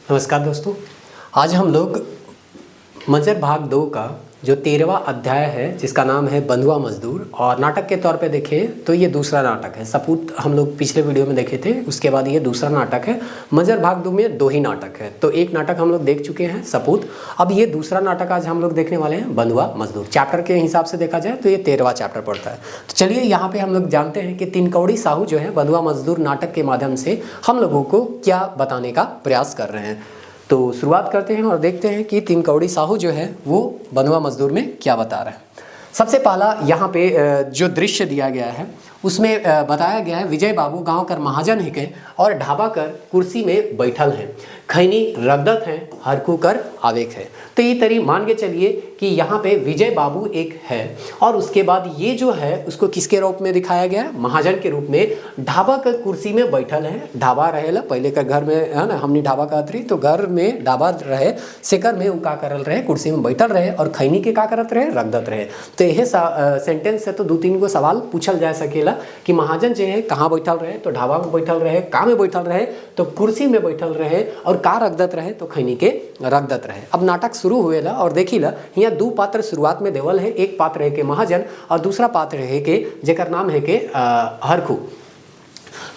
नमस्कार दोस्तों। आज हम लोग मंजर भाग 2 का जो 13वां अध्याय है जिसका नाम है बंधुआ मजदूर, और नाटक के तौर पे देखें तो ये दूसरा नाटक है। सपूत हम लोग पिछले वीडियो में देखे थे, उसके बाद ये दूसरा नाटक है। मंजर भाग 2 में 2 ही नाटक है, तो एक नाटक हम लोग देख चुके हैं सपूत। अब ये दूसरा नाटक आज हम लोग देखने वाले हैं बंधुआ मजदूर। चैप्टर के हिसाब से देखा जाए तो ये 13वां चैप्टर पड़ता है। तो चलिए यहाँ पे हम लोग जानते हैं कि तीन कौड़ी साहू जो है बंधुआ मजदूर नाटक के माध्यम से हम लोगों को क्या बताने का प्रयास कर रहे हैं। तो शुरुआत करते हैं और देखते हैं कि तीन कौड़ी साहू जो है वो बंधुआ मजदूर में क्या बता रहे हैं। सबसे पहला यहाँ पे जो दृश्य दिया गया है उसमें बताया गया है विजय बाबू गांव कर महाजन है के और ढाबा कर कुर्सी में बैठल हैं, खैनी रगदत हैं, हरकू कर आवेक है। तो ये तरी मान के चलिए कि यहाँ पे विजय बाबू एक है और उसके बाद ये जो है उसको किसके रूप में दिखाया गया है, महाजन के रूप में। ढाबा कर कुर्सी में बैठल है, ढाबा रहेला पहले का घर में है ना, हमने ढाबा कहत रही तो घर में ढाबा रहे, सेकर में वो का करल रहे, कुर्सी में बैठल रहे और खैनी के का करत रहे, रगदत रहे। तो यह सेंटेंस से तो 2-3 गो सवाल पूछल जा सकेला कि महाजन जो है कहाँ बैठल रहे, तो ढाबा में बैठल रहे, का में बैठल रहे तो कुर्सी में बैठल रहे, और का रगदत रहे तो खैनी के रगदत रहे। अब नाटक शुरू हुएला और देखिला यहाँ 2 पात्र शुरुआत में देवल है। एक पात्र है के महाजन और दूसरा पात्र है के जेकर नाम है के हरखू।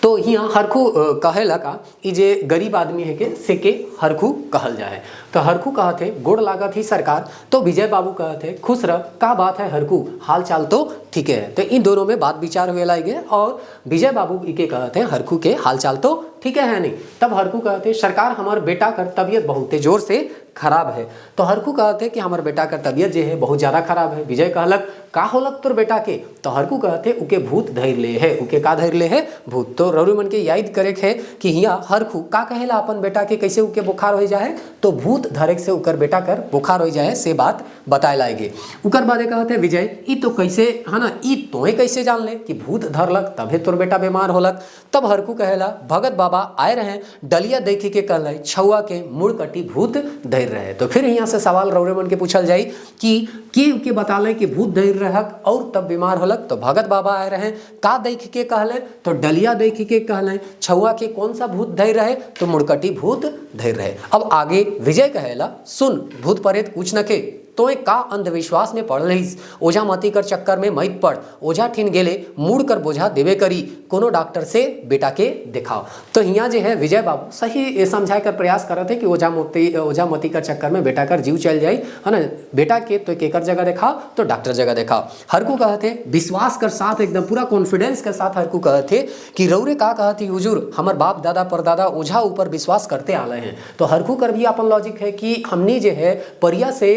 तो यहाँ हरखू कहेला का ई जे गरीब आदमी है के से के हरखू कहल जाए। तो हरखू कहते गोड़ लागत ही सरकार, तो विजय बाबू कहते खुश रह, का बात है हरखू, हाल चाल तो ठीक है। तो इन दोनों में बात विचार हुए लागे और विजय बाबू इके कहते हैं हरखू के हाल चाल तो ठीक है नहीं। तब हरखू कहते सरकार हमार बेटा कर तबीयत बहुत जोर से खराब है। तो हरखू कहते कि हमार बेटा कर तबीयत जो है बहुत ज़्यादा खराब है। विजय कहलक का होलक तोर बेटा के, तो हरखू कहते उके भूत धैर ले है, उके का धैर ले है भूत। तो रौरी मन के याद करे है कि यहाँ हरखू का कहेला अपन बेटा के कैसे उके बुखार हो जाए, तो भूत धरे से उकर बेटा कर बुखार हो जाए से बात बताए लाएगे। उकर बादे कहते विजय ई तो कैसे है ना, ई तोहे कैसे जान ले कि भूत धरलक तभे तोर बेटा बीमार होलक। तब हरखू कहेला भगत बाबा आए रहे, डलिया देखी के कहल छुआ के मुड़ कटी भूत धैर रहे। तो फिर यहाँ से सवाल रौरे मन के पूछल जाई कि के बता लें कि भूत धैर रहक और तब बीमार होलक। तो भगत बाबा आए रहे, का देख के कहले, तो डलिया देख के कहले, छुआ के कौन सा भूत धैर रहे, तो मुड़कटी भूत धैर रहे। अब आगे विजय कहेला सुन भूत प्रेत कुछ न के, तो एक का अंधविश्वास में पड़ रही, ओझा मती कर चक्कर में मत पड़, ओझा ठिन गेले मुड़ कर बोझा देवे करी, कोनो डॉक्टर से बेटा के दिखाओ। तो यहाँ जो है विजय बाबू सही समझाए कर प्रयास कर रहे थे कि ओझा मती कर चक्कर में बेटा कर जीव चल जाए है ना, बेटा के तो केकर जगह दिखाओ, तो डॉक्टर जगह दिखाओ। हरकू कहते विश्वास कर साथ एकदम पूरा कॉन्फिडेंस के साथ हरकू कहते कि रौरे का कहती हुजूर हमार बाप दादा परदादा ओझा ऊपर विश्वास करते आले हैं। तो हरकू कर भी अपन लॉजिक है कि हमने जो है परिया से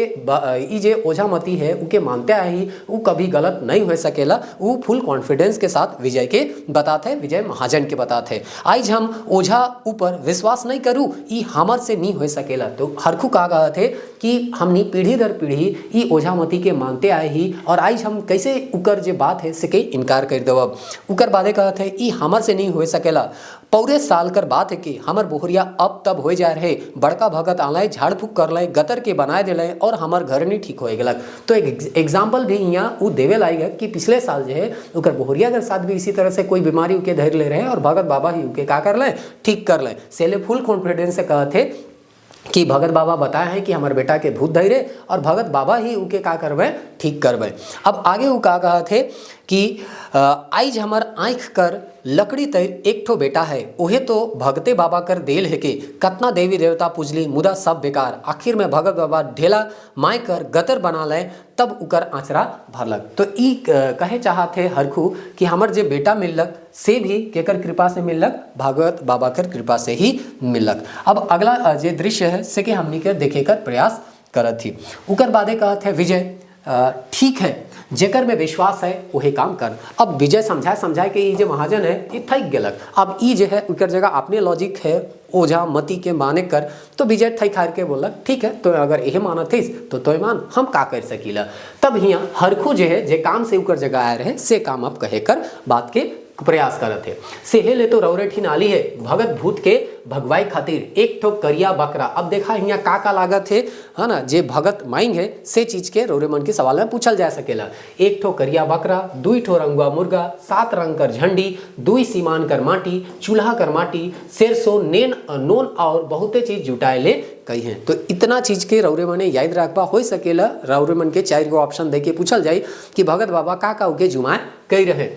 ई जे ओझा मती है उके मानते आई, वो कभी गलत नहीं हो सकेला। वो फुल कॉन्फिडेंस के साथ विजय के बताते हैं, विजय महाजन के बताते हैं आज हम ओझा ऊपर विश्वास नहीं करूँ, ई हमर से नहीं हो सकेला। तो हरखू का कहते कि हमनी पीढ़ी दर पीढ़ी ई ओझा मती के मानते आए ही, और आज हम कैसे उकर जे बात है से के इनकार कर देव। उकर बादे कहते ई हमर से नहीं हो सकेला, पौरे साल कर बात है कि हमर बोहरिया अब तब हो जा रहे, बड़का भगत आलाय झाड़ फूक कर लाए, गतर के बनाए दिलाए और हमार घर नहीं ठीक हो गलक। तो एक एग्जाम्पल भी यहाँ वो देवे लाएगा कि पिछले साल जो है उकर बोहरिया के साथ भी इसी तरह से कोई बीमारी उके धैर्य ले रहे हैं और भगत बाबा ही उके का कर ले ठीक कर ले। सेले फुल कॉन्फिडेंस से कहते कि भगत बाबा बताए हैं कि हमारे बेटा के भूत धैर्य और भगत बाबा ही उके का करवे ठीक करवे। अब आगे वो का कहा थे कि आइज हमार आँख कर लकड़ी तैर एक ठो बेटा है, ओहे तो भगते बाबा कर देल है के कतना देवी देवता पूजली मुदा सब बेकार, आखिर में भगत बाबा ढेला माय कर गतर बना ले तब उकर आँचरा भरलक। तो ई कहे चाहते हरखू कि हमर जे बेटा मिललक से भी केकर कृपा से मिललक, भगत बाबा कर कृपा से ही मिललक। अब अगला जे दृश्य है से कि हमनी के देखे कर प्रयास करत थी। उकर बादे कहते विजय ठीक है जेकर में विश्वास है वही काम कर। अब विजय समझाए कि ये जो महाजन है ये थक गलक, अब ई जो है उकर जगह अपने लॉजिक है ओझा मती के माने कर, तो विजय थक हार के बोलक ठीक है तो अगर यह माना थी तो मान हम का कर सकीला। तब यहाँ हरखू जो है जे काम से उकर जगह आए रहे से काम अब कहे कर बात के प्रयास करत है। सेहे ले तो रौरे ठिन आली है, भगत भूत के भगवाई खातिर एक ठो करिया बकरा। अब देखा यहाँ का लागत है ना, जे भगत मांग है से चीज के रौरे मन के सवाल में पूछल जा सकेला। एक ठो करिया बकरा, 2 ठो रंगुआ मुर्गा, 7 रंग कर झंडी, 2 सीमान कर माटी, चूल्हा कर माटी, सेरसो नेन नोन और बहुते चीज जुटाए ले कही हैं। तो इतना चीज के रौरे मने याद रखबा हो सकेला। रौरे मन के 4 गो ऑप्शन दे के पूछल जाए कि भगत बाबा का उके जुमाए कही रहे।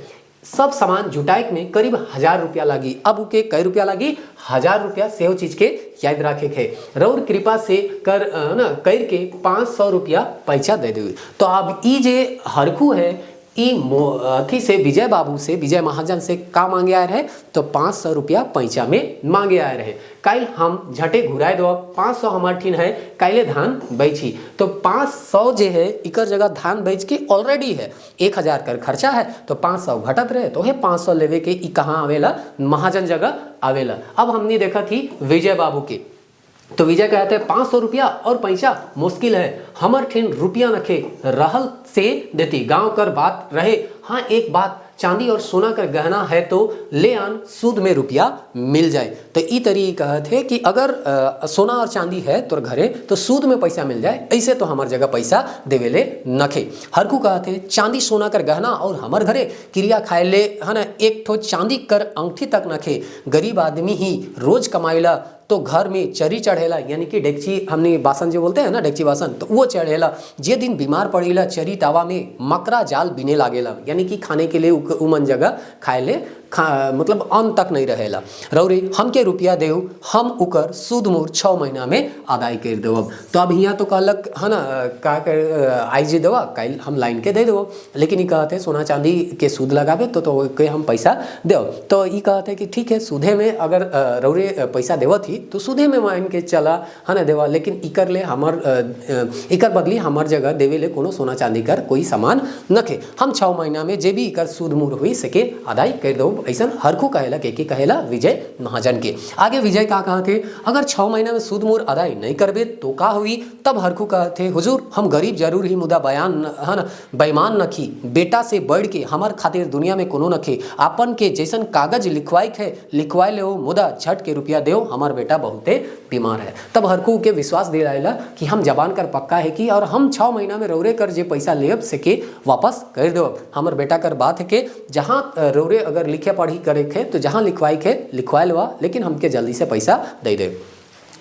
सब सामान जुटाए में करीब 1000 रुपया लगी। अब उके कई रुपया लगी? 1000 रुपया से चीज के याद रखे के रौर कृपा से कर ना कर के 500 रुपया पैसा दे दे। तो अब ई जे हरखू है ई अथी से विजय बाबू से, विजय महाजन से का मांगे आए रहे? तो 500 रुपया पैसा में मांगे आए रहे। कल हम झटे घुराए दो, 500 हमार ठीन है, कल धान बेची तो 500 जे है इकर जगह धान बेच के ऑलरेडी है 1000 कर खर्चा है, तो 500 घटत रहे तो है 500 लेवे के ई कहाँ आवेला? महाजन जगह आवेला। अब हमने देखा थी विजय बाबू के, तो विजय कहते हैं 500 रुपया और पैसा मुश्किल है, हमर ठिन रुपया नखे रहल से देती। गांव कर बात रहे, हाँ एक बात, चांदी और सोना का गहना है तो ले आन, सूद में रुपया मिल जाए। तो ई तरी कहते हैं कि अगर सोना और चांदी है तोर घरे तो सूद में पैसा मिल जाए, ऐसे तो हमार जगह पैसा देवेले नखे। हरकू कहते हैं चांदी सोना कर गहना और हमार घरे क्रिया खाए ले है ना, एक ठो चांदी कर अंगठी तक नखे। गरीब आदमी ही रोज कमाइला तो घर में चरी चढ़ेला, यानी कि डेगची, हमने बासन जो बोलते हैं ना डेगची बासन, तो वो चढ़ेला। जे दिन बीमार पड़ेला चरी तावा में मकरा जाल बिने लागेला, यानी कि खाने के लिए उमन जगह खाए ले मतलब अन्न तक नहीं रहेला। रौरे हमके रुपया देव, हम उकर सूद मूर 6 महीना में अदाई कर देव। तो अब यहाँ तो कहलक है ना का कर आई जी देवा, कल हम लाइन के दे देव, लेकिन ये कहते सोना चांदी के सूद लगावे तो के हम पैसा देव। तो ये कहते कि ठीक है सूदे में अगर रौरे पैसा देव थी तो सूदे में मान के चला है ना देवा, लेकिन इकर ले हमर इकर बदली हमार जगह देवे ले कोनो सोना चांदी कर कोई सामान नखे। हम 6 महीना में जे भी इकर सूद मूर हुई सके अदाई कर दो। ऐसा हरखू कहेला के कहेला विजय महाजन के। आगे विजय का कहते अगर 6 महीना में सूद मूर अदाई नहीं करबे तो का हुई? तब हरखू कहते हुजूर हम गरीब जरूर ही मुदा बयान है ना बेईमान नखी, बेटा से बढ़ के हमार खातिर दुनिया में कोनो नखे। आपन के जैसन कागज लिखवाई है लिखवाए ले हो, मुदा झट के रुपया देव, हमार बेटा बहुते बीमार है। तब हरखू के विश्वास दे रहेला कि हम जबान कर पक्का है कि और हम 6 महीना में रौरे कर जे पैसा लेब सके वापस कर दो। हमार बेटा कर बात है कि जहाँ रौरे अगर लिखे पढ़ी करे थे तो जहाँ लिखवाई खे लिखवाए लवा, लेकिन हमके जल्दी से पैसा दे दे।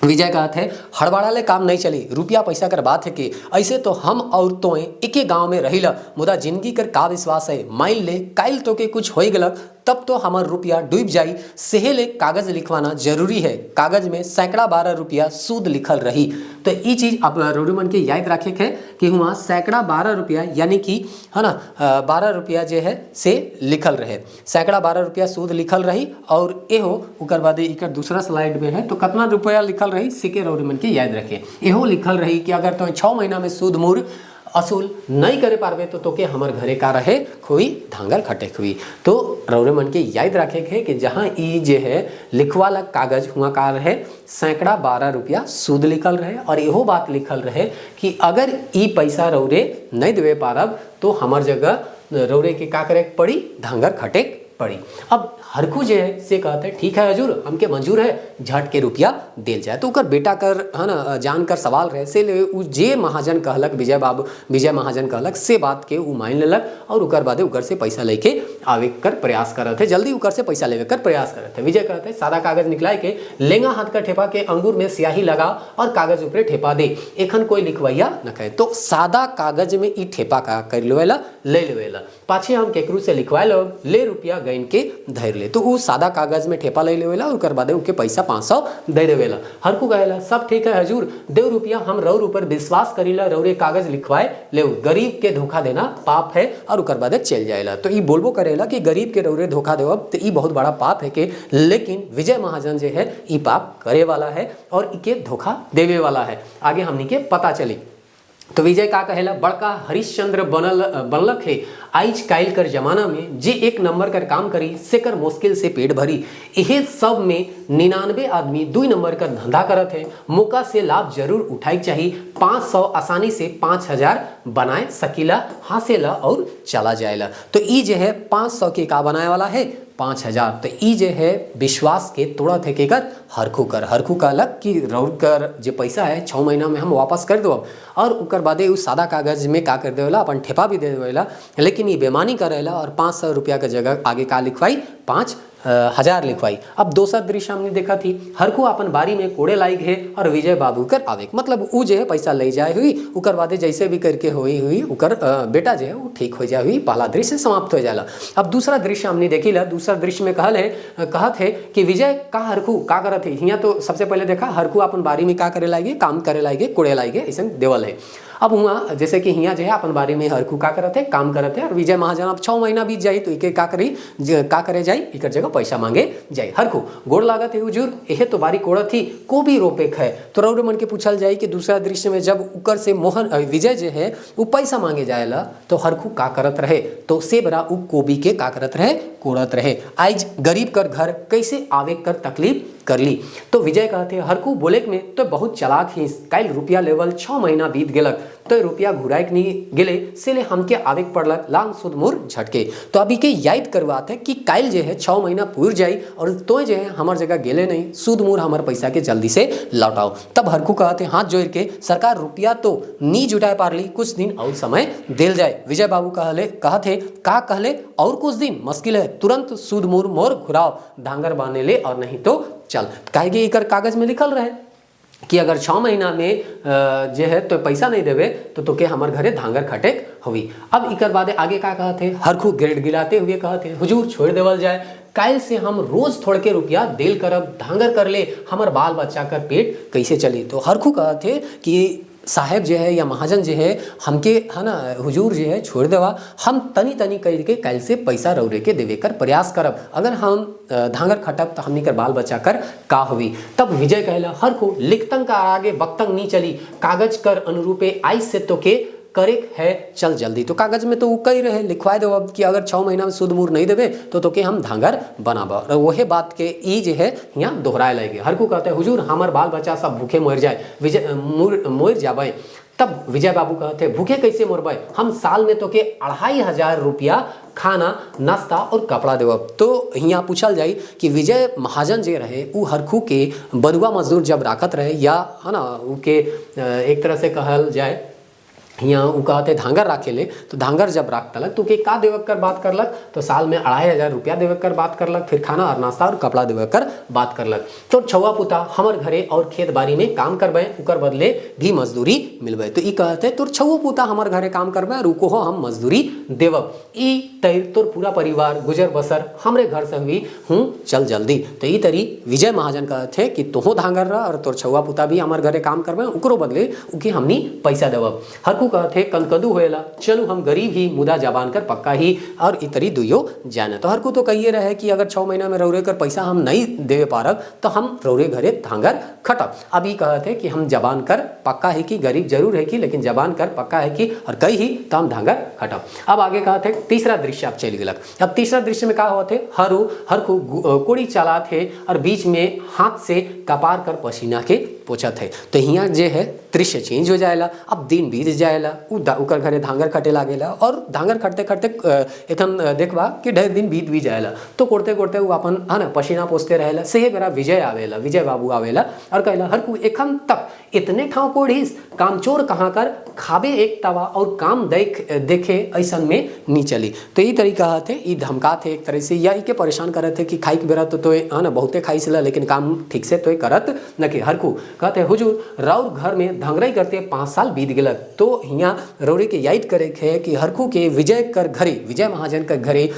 विजय कहते हैं हड़बड़ा ले काम नहीं चली, रुपया पैसा कर बात है कि ऐसे तो हम और तो एक गांव में रहिला, मुदा जिंदगी कर का विश्वास है, माइल ले काइल तो के कुछ हो गलक तब तो हमार रुपया डूब जाई। सेहेले कागज लिखवाना जरूरी है, कागज में सैकड़ा 12 रुपया सूद लिखल रही। तो ये चीज आप रोडू मन के याद रखे है कि वहाँ सैकड़ा 12 रुपया यानी कि है ना 12 रुपया जो है से लिखल रहे, सैकड़ा 12 रुपया सूद लिखल रही। और एहो उकर बाद इकर दूसरा स्लाइड में है तो कितना रुपया लिखल रही सिके रोडू मन के याद रखे। एहो लिखल रही कि अगर तो 6 महीना में सूद मूर असूल नहीं करे पारबे तो तोके हमार घरे का रहे खोई धांगर खटे हुई। तो रौरे मन के याद रखे है कि जहाँ ई जे है लिखवाला कागज हुआ का रहे सैकड़ा 12 रुपया सूद लिखल रहे, और यहो बात लिखल रहे कि अगर ई पैसा रौरे नहीं देवे पारब तो हमार जगह रौरे के का करे पड़ी धांगर खटे पड़ी। अब हरखू जे है से कहते ठीक है हजूर हमके मंजूर है, झट के रुपया दिल जाए। तो उकर बेटा कर है ना जान कर सवाल रहे से ले उ जे महाजन कहलक विजय महाजन कहलक से बात के उ मान लेलक, और उकर बादे उकर से पैसा लेके आवे कर प्रयास करत है, जल्दी उकर से पैसा लेवे कर प्रयास करत है। विजय कहते सादा कागज निकलाए के लेंगा हाथ का ठेपा के अंगूर में स्याही लगा और कागज ऊपरे ठेपा दे, एखन कोई लिखवैया न कहे। तो सादा कागज में ई ठेपा का कर लेवेला ले लेवेला, पाछे हम केकरू से लिखवाए लो ले रुपया गइन के धैर ले। तो उ सादा कागज में ठेपा ले लेवेला और कर बादे उके पैसा 500 दे देवेला। हरकू कहेला सब ठीक है हजूर देव रुपया, हम रौर ऊपर विश्वास करीला, रौरे कागज लिखवाए ले। गरीब के धोखा देना पाप है और उकर बादे चल जाएला। तो ई बोलबो करेला कि गरीब के रौरे धोखा देवब तो ई बहुत बड़ा पाप है के, लेकिन विजय महाजन जे है ई पाप करे वाला है और इके धोखा देवे वाला है। आगे हमनी के पता चली। तो विजय का कहेला बड़का हरिश्चंद्र बनलक है, आइज काइल कर जमाना में जे 1 नंबर कर काम करी से कर मुश्किल से पेट भरी। यह सब में 99 आदमी 2 नंबर का धंधा करत है, मौका से लाभ जरूर उठाई चाहिए। 500 आसानी से 5000 बनाए सकीला, हासिला और चला जाएला। तो ई जे है 500 के का बनाए वाला है 5,000। तो ई जे है विश्वास के तोड़ा थे केकर हरखू कहलक कि रौर कर जे पैसा है 6 महीना में हम वापस कर दो। और उकर बादे उस सादा कागज में का कर देवेला, अपन ठेपा भी दे देवेला, लेकिन ये बेमानी करेला और 500 रुपया के जगह आगे का लिखवाई 5,000 लिखवाई। अब दोसर दृश्य हमने देखा थी, हरखू अपन बारी में कोड़े लाई है और विजय बाबू कर आवे, मतलब उ जे है पैसा ले जाए हुई, उकर बादे जैसे भी करके हुई उकर बेटा जो है वो ठीक हो जाए हुई। पहला दृश्य समाप्त हो जाला। अब दूसरा दृश्य हमने देखी ला। दूसरा दृश्य में कहत है कि विजय का हरखू का करत है। यहाँ तो सबसे पहले देखा हरखू अपन बारी में का करे लागे, काम करे लागे, कोड़े लागे, ऐसा देवल है। अब हुआ जैसे कि यहाँ जो है अपन बारे में हरखू का करत है, काम करत है, और विजय महाजन अब 6 महीना बीत जाई तो इके का करे जाई, इकर जगह पैसा मांगे जाई। हरखू गोड़ लागत है हुजूर, यह तो बारी कोड़त थी, को भी रोपे है। तो रौर मन के पूछल जाई कि दूसरा दृश्य में जब उकर से मोहन विजय जो है वो पैसा मांगे जाएला तो हरखू का करत रहे, तो से बरा उ कोबी के का करत रहे, कोड़त रहे। आज गरीब कर घर कैसे आवे कर तकलीफ कर ली। तो विजय कहते हरखू बोले में तो बहुत चलाक ही, कल रुपया लेवल 6 महीना बीत गेलक तो रुपया घुराए के नहीं गेले से ले हमके आवे पड़लक लांग सुद मुर झटके। तो अभी के याद करवाते हैं कि कल जो है 6 महीना पूर जाई और तो जो है हमार जगह गेले नहीं, सुद मुर हमार पैसा के जल्दी से लौटाओ। तब हरखू कहते हाथ जोड़ के सरकार रुपया तो नी जुटाए पारली, कुछ दिन और समय दिल जाए। विजय बाबू कहते का कहले और कुछ दिन मुश्किल है, तुरंत सुद मुर मोर घुराओ, धांगर बांधे ले और नहीं तो चल। काहे इकर कागज में लिखल रहे कि अगर 6 महीना में जो है तो पैसा नहीं देवे तो तोके हमार घरे धांगर खटेक हुई। अब इकर बाद आगे का कहते हरखू गिड़ गिलाते हुए कहते हुजूर छोड़ देवल जाए, काल से हम रोज थोड़ के रुपया देल करब, धांगर कर ले, हमार बाल बच्चा कर पेट कैसे चली। तो हरखू कहते कि साहेब जो है या महाजन जो है हमके है ना हुजूर जो है छोड़ देवा, हम तनी तनी करके कल से पैसा रौरे के देवे कर प्रयास करब, अगर हम धांगर खटब तो हमनी कर बाल बच्चा कर का हुई। तब विजय कहला हरखू लिखतंग का आगे बक्तंग नहीं चली, कागज कर अनुरूपे आई से तो के करेक है चल जल्दी। तो कागज में तो वो कही रहे लिखवाए दो अब कि अगर 6 महीना में सुद मूर नहीं देवे तो के हम धांगर बनाबा। और वही बात के ई जो है यहाँ दोहराए लगे। हरखू कहते हैं हुजूर हमार बाल बच्चा सब भूखे मर जाए, विजय मोर जाबे। तब विजय बाबू कहते भूखे कैसे मरबे, हम साल में तो के 2,500 रुपया खाना नाश्ता और कपड़ा देवब। तो यहाँ पूछल जाई कि विजय महाजन जे रहे वो हरखू के बंधुआ मजदूर जब राखत रहे या है ना उके एक तरह से कहल जाए यहाँ वो कहते धांगर राखे ले, तो धांगर जब राख तलक तो के का देवक कर बात करलक, तो साल में 2,500 रुपया देवक कर बात करलक, फिर खाना और नाश्ता और कपड़ा देवक कर बात करलक। तो छुआ पुता हमर घरे और खेत बाड़ी में काम करबे, उकर बदले भी मजदूरी मिलबे। तो ई कहते तोर छुआ पुता हमर घरे काम करबे और उको हम मजदूरी देवब, ई तैर तोर पूरा परिवार गुजर बसर हमरे घर से हुई हूँ चल जल्दी। तो ई तरी विजय महाजन कहते कि तोहो धांगर रह और तोर छुआ पुता भी हमर घरे काम करबे, उकरो बदले उके हमनी पैसा देवब। हरखू कहते कनकदू होएला चलो हम गरीब ही मुदा जबान कर पक्का ही और इतरी दुयो जाने। तो हरखू तो कहिए रहे कि अगर 6 महीना में रौरे कर पैसा हम नहीं दे पारब तो हम रौरे घरे धांगर खटब। अभी कहते कि हम जबान कर पक्का है कि गरीब जरूर है कि लेकिन जबान कर पक्का है कि और कही ही तो हम धांगर खटब। अब आगे कहते तीसरा दृश्य आप चल गलक। अब तीसरा दृश्य में का होते हरखू कोड़ी चला थे और बीच में हाथ से कपार कर पसीना के पोछत है। तो यहाँ जे है दृश्य चेंज हो जाएला, अब दिन बीत जाएला, उकर घरे धांगर खटे लागेला और धांगर खटते खटते एकदम देखबा कि ढेर दिन बीत भी जाएला। तो कोड़ते कोड़ते वो अपन है ना पसीना पोछते रहेला। से मेरा विजय आवेला, विजय बाबू आवेला और कहला हरखू एखन तक इतने ठाव कोढ़ीस, कामचोर कहाँ कर खाबे एक तवा और काम देखे ऐसा में नहीं चली। तो ये तरीका थे ये धमका थे एक तरह से या के परेशान करे थे कि खाई के बेरा तो है ना बहुते खाई से लेकिन काम ठीक से तो करत न कि। हरखू कहते हुजूर राउर घर में धांगराई करते 5 साल बीत गलक। तो यहाँ रौरे के याद करे है कि हरखू के विजय कर घरे विजय महाजन कर घरे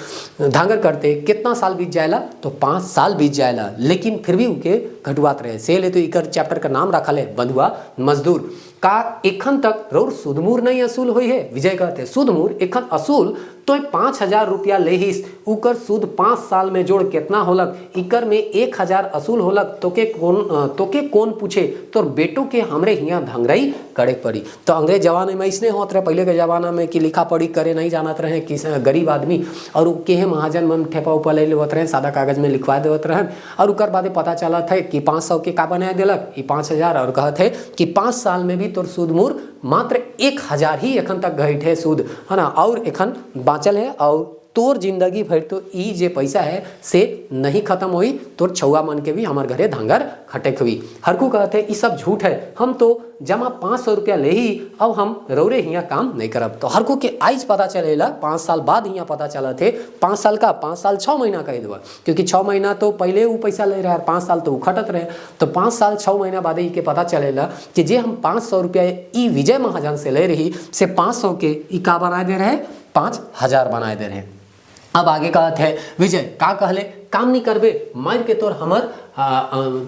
धांगर करते कितना साल बीत जाएला, तो 5 साल बीत जाएला, लेकिन फिर भी उनके घटुआत रहे। से ले तो इकर चैप्टर का नाम रखल है बंधुआ मजदूर। का एखन तक रौर सुदमूर नहीं असूल हुई है। विजय कहते सुदमूर एखन असूल तो 5,000 रुपया लेहिस, उकर सूद 5 साल में जोड़ कितना होलक, इकर में 1,000 असूल होलक। तोके कौन पूछे, तोर बेटो के हमरे यहाँ धंगराई करे पड़ी। तो अंग्रेज जमाने में इसने होत रहे पहले के जमाना में कि लिखा पढ़ी करे नहीं जानत रहे कि गरीब आदमी और के महाजन में ठेपा उपा ले लेवत रहे, सादा कागज में लिखवा देवत रहे और उकर बाद पता चला था कि 500 के का बना दिलक, 5,000 और कहत है कि 5 साल में भी तोर सूद मूर मात्र 1,000 ही एखन तक घट है सूद है ना, और एखन बाँचल है और तोर जिंदगी भर तो ई जे पैसा है से नहीं खत्म हुई, तोर छुआ मन के भी हमार घरे धांगर खटेक हुई। हरकू कहते ई सब झूठ है, हम तो जमा 500 रुपया ले ही, अब हम रौरे हियाँ काम नहीं करब। तो हरकू के आइज पता चलेला 5 साल बाद हियाँ पता चला थे, 5 साल का 5 साल 6 महीना कह देवा, क्योंकि 6 महीना तो पहले वो पैसा ले रहा है, 5 साल तो वो खटत रहे। तो 5 साल 6 महीना बाद ही के पता चलेला कि जे हम 500 रुपया ई विजय महाजन से ले रही से 500 के ई का बना दे रहे 5000 बनाए दे रहे। अब आगे कहते हैं विजय का कहले काम नहीं करबे मार के तोर हमर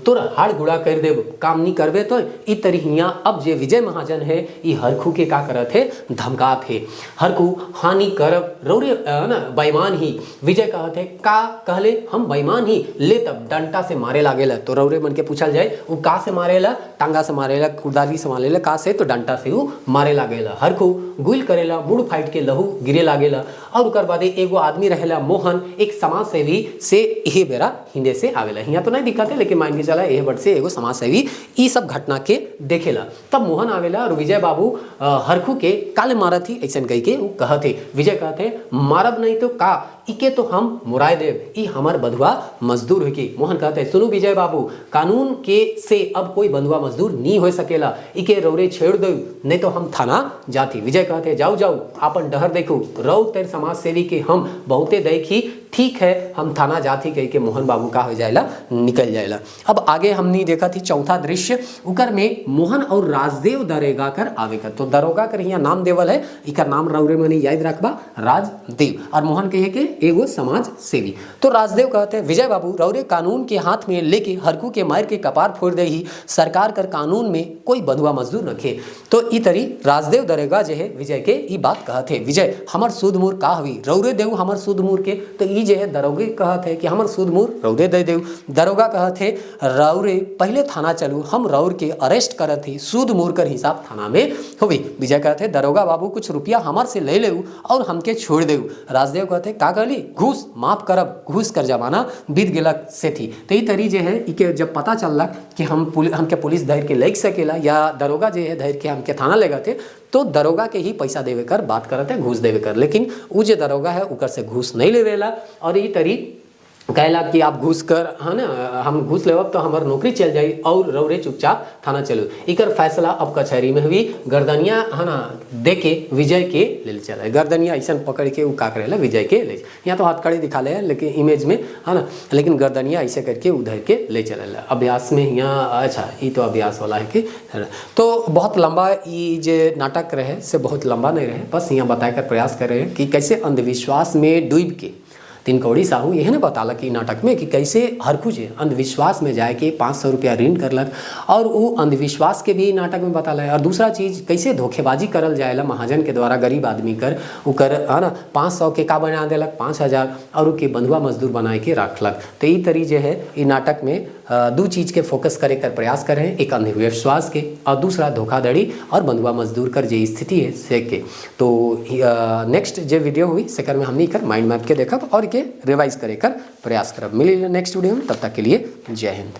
तोर हाड़ गुड़ा कर देब, काम नहीं करबे तो ई तरी हियाँ। अब जे विजय महाजन है ई हरखू के का करत है धमकात है, हरखू हानि करब रौरे ना बेईमान ही। विजय कहत है का कहले हम बेईमान ही ले, तब डंटा से मारे लागेला। तो रौरे मन के पूछल जाए वो का से मारेला, टांगा से मारेला, कुदारी से मारेला, का से तो डंटा से वो मारे लागेला। हरखू गुल करेला, मुड़ फाइट के लहू गिरे लागेला। और उकर बाद एगो आदमी रहेला मोहन, एक समाज सेवी से यही बेरा हिंदे से आवेला। हियाँ तो नहीं दिक्कत है लेकिन मान के चला यह बट से एगो समाज सेवी ई सब घटना के देखेला। तब मोहन आवेला और विजय बाबू हरखू के काले मारत ही ऐसा कह के वो कहते। विजय कहते मारब नहीं तो का इके तो हम मुराय देव, ई हमार बंधुआ मजदूर है की। मोहन कहते सुनो विजय बाबू, कानून के से अब कोई बंधुआ मजदूर नहीं हो सकेला, इके रौरे छेड़ दो नहीं तो हम थाना जाती। विजय कहते जाओ जाओ अपन डहर देखो, रौ तेर समाज सेवी के हम बहुते देखी, ठीक है हम थाना जाती कह के मोहन बाबू का हो जाएला निकल जाएला। अब आगे हमने देखा थी चौथा दृश्य, उकर में मोहन और राजदेव दरोगा कर आवे कर। तो दरोगा कर यहाँ नाम देवल है, इकर नाम रौरे मनी याद रखबा राजदेव, और मोहन कहे के एगो समाज सेवी। तो राजदेव कहते हैं विजय बाबू रौरे कानून के हाथ में लेके हरकू के मार के कपार फोड़ दे ही, सरकार कर कानून में कोई बंधुआ मजदूर रखे। तो ई तरी राजदेव दरोगा जे है विजय के ई बात कहते विजय हमर सूद मूर का हुई, रौरे देव हमर सूद मूर के। तो ई जे है दरोगे कहत है कि हमर सूद मूर रौरे दे देव। दरोगा कहत है रौरे पहले थाना चलू, हम रौर के अरेस्ट करत ही, सूद मूर कर हिसाब थाना में हुई। विजय कहते दरोगा बाबू कुछ रुपया हमार से ले ले और हमके छोड़ दे। राजदेव कहते का कहली घूस माफ करब, घूस कर जमाना बीत गेलक से थी। तो ई तरी जे है इके जब पता चललक कि हमके पुलिस धैर के ले सकेला या दरोगा जे है धैर के हमके थाना ले गए थे, तो दरोगा के ही पैसा देवे कर बात करते घूस देवे कर। लेकिन वो जो दरोगा है उकर से घूस नहीं लेवेला और ये तरी कहला कि आप घूस कर है ना, हम घूस लेवब तो हमार नौकरी चल जाई और रौरे चुपचाप थाना चलो। इकर फैसला अब कचहरी में हुई, गर्दनिया है ना दे के विजय के ले चला, गर्दनिया ऐसा पकड़ के वो का करेला विजय के ले। यहाँ तो हथकड़ी दिखा ले लेकिन इमेज में है ना, लेकिन गर्दनिया ऐसे करके उधर के ले चला। अभ्यास में यहाँ अच्छा ये तो अभ्यास वाला है कि तो बहुत लंबा ये जो नाटक रहे से बहुत लंबा नहीं रहे, बस यहाँ बताकर प्रयास कर रहे हैं कि कैसे अंधविश्वास में डूब के तिनकौड़ी साहू यह ना बताला कि नाटक में कि कैसे हरखू जे अंधविश्वास में जाए के 500 रुपया ऋण करलक और वो अंधविश्वास के भी नाटक में बताला है। और दूसरा चीज़ कैसे धोखेबाजी करल जाएला महाजन के द्वारा गरीब आदमी कर उकर है ना 500 के का बना देलक 5000 और उके बंधुआ मजदूर बनाए के रखलक। तो ये तरी जो है ये नाटक में दो चीज़ के फोकस करे कर प्रयास कर रहे हैं, एक अंधविश्वास के और दूसरा धोखाधड़ी और बंधुआ मजदूर कर जो स्थिति है से के। तो नेक्स्ट जो वीडियो हुई सेकर में हमने कर माइंड मैप के देखब और के रिवाइज करे कर प्रयास करब। मिली नेक्स्ट वीडियो में, तब तक के लिए जय हिंद।